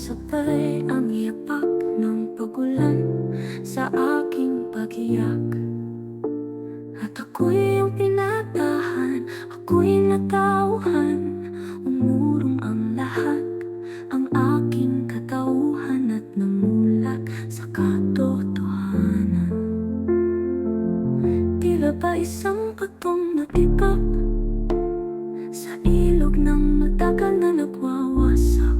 sabay ang yapak ng pagulan sa aking pag-iyak. At ako'y yung pinatahan, ako'y natauhan, umurong ang lahat, ang aking katauhan at namulat sa katotohanan. Tila ba isang patong natibak sa ilog ng matagal na nagwawasak.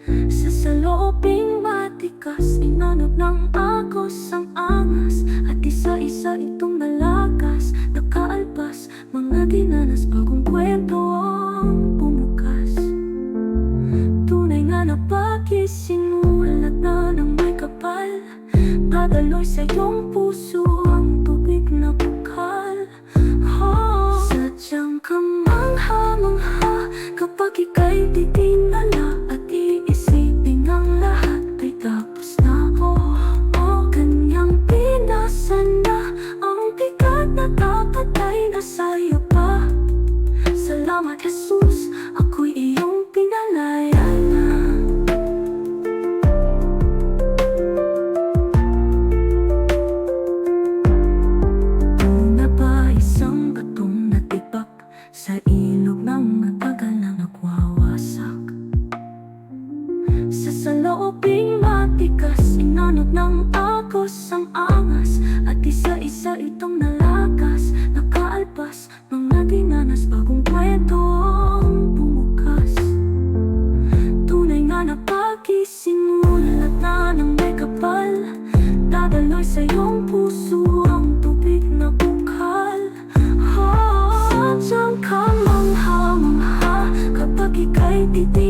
Sa saloobing matikas, inanap ng agos ang angas, at isa-isa itong nalagas, nakaalpas, mga dinanas, bagong kwento ang bumukas. Tunay nga na pag-isinulat na ng may kapal, dadaloy sa iyong puso ang tubig na bukal. Sadyang kamangha-mangha kapag ika'y titinala at iisipin ang lahat ay tapos na. Kanyang pinasan na ang bigat na dapat ay nasa'yo pa. Salamat Jesus, ako'y iyong pinalaya na. Sa ilog ng matagal na nagwawasak. Sa saloobing matikas, inanod ng agos ang angas, at isa-isa itong nalagas, nakaalpas, mga dinanas, bagong kwento ang bumukas. Tunay nga na pag-isinulat na ng may kapal, dadaloy sa iyong puso ang tubig na bukal. Sadyang kamangha-mangha kapag ika'y titigil